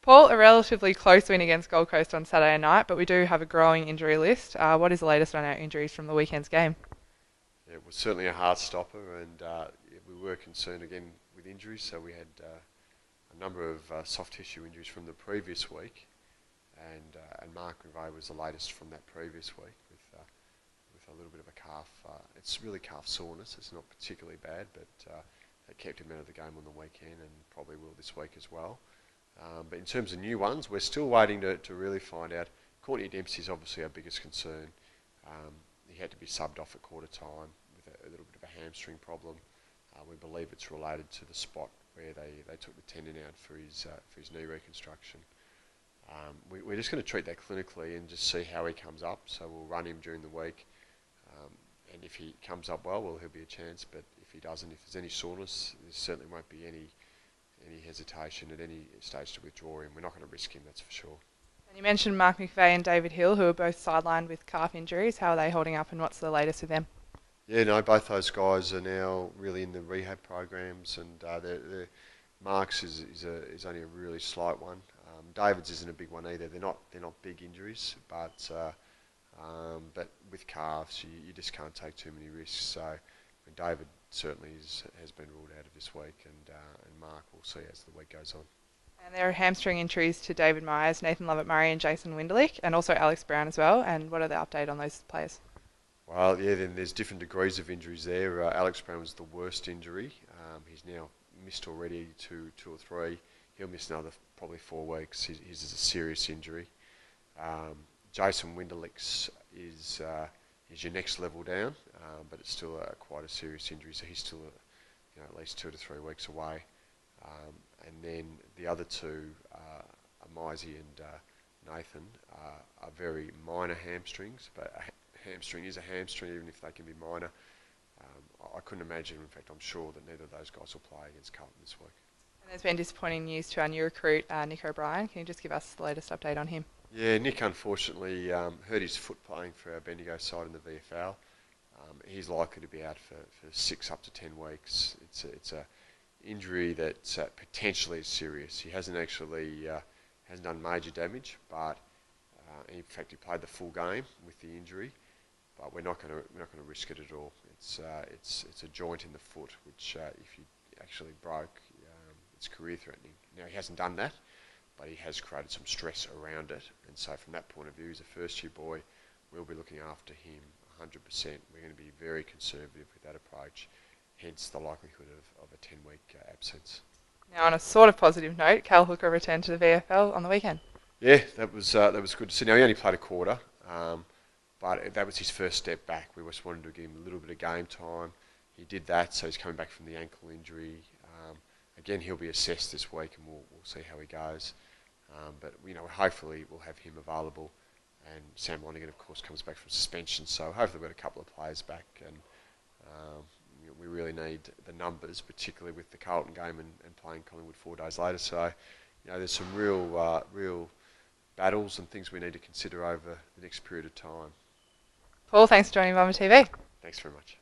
Paul, a relatively close win against Gold Coast on Saturday night, but we do have a growing injury list. What is the latest on our injuries from the weekend's game? Yeah, it was certainly a hard stopper, and yeah, we were concerned again with injuries. So we had a number of soft tissue injuries from the previous week, and Mark McVeigh was the latest from that previous week with a little bit of a calf. It's really calf soreness. It's not particularly bad, but it kept him out of the game on the weekend, and probably will this week as well. But in terms of new ones, we're still waiting to really find out. Courtney Dempsey is obviously our biggest concern. He had to be subbed off at quarter time with a little bit of a hamstring problem. We believe it's related to the spot where they took the tendon out for his knee reconstruction. We're just going to treat that clinically and just see how he comes up. So we'll run him during the week, and if he comes up well, he'll be a chance. But if he doesn't, if there's any soreness, there certainly won't be any hesitation at any stage to withdraw him. We're not going to risk him, that's for sure. And you mentioned Mark McVeigh and David Hill, who are both sidelined with calf injuries. How are they holding up, and what's the latest with them? Yeah, no, both those guys are now really in the rehab programs, and Mark's is only a really slight one. David's isn't a big one either. They're not big injuries, but with calves, you just can't take too many risks. So David certainly has been ruled out of this week, and Mark will see as the week goes on. And there are hamstring injuries to David Myers, Nathan Lovett-Murray and Jason Winderlich, and also Alex Brown as well. And what are the update on those players? Well, yeah, then there's different degrees of injuries there. Alex Brown was the worst injury. He's now missed already two or three. He'll miss another probably 4 weeks. His is a serious injury. Jason Winderlich is your next level down, but it's still quite a serious injury. So he's still at least 2 to 3 weeks away. And then the other two, Mizey and Nathan, are very minor hamstrings, but a hamstring is a hamstring, even if they can be minor. I couldn't imagine, in fact, I'm sure that neither of those guys will play against Carlton this week. And there's been disappointing news to our new recruit, Nick O'Brien. Can you just give us the latest update on him? Yeah, Nick unfortunately hurt his foot playing for our Bendigo side in the VFL. He's likely to be out for 6 up to 10 weeks. It's a injury that potentially is serious. He hasn't done major damage, but in fact he played the full game with the injury. But we're not going to risk it at all. It's a joint in the foot, which if he actually broke, it's career threatening. Now he hasn't done that, but he has created some stress around it. And so from that point of view, as a first year boy, we'll be looking after him 100%. We're going to be very conservative with that approach. Hence the likelihood of a 10-week absence. Now, on a sort of positive note, Cal Hooker returned to the VFL on the weekend. Yeah, that was good to see. Now he only played a quarter, but that was his first step back. We just wanted to give him a little bit of game time. He did that, so he's coming back from the ankle injury. Again, he'll be assessed this week, and we'll see how he goes. But hopefully we'll have him available. And Sam Lonergan, of course, comes back from suspension, so hopefully we've got a couple of players back, and we really need the numbers, particularly with the Carlton game and playing Collingwood 4 days later. So, there's some real battles and things we need to consider over the next period of time. Paul, thanks for joining Bomber TV. Thanks very much.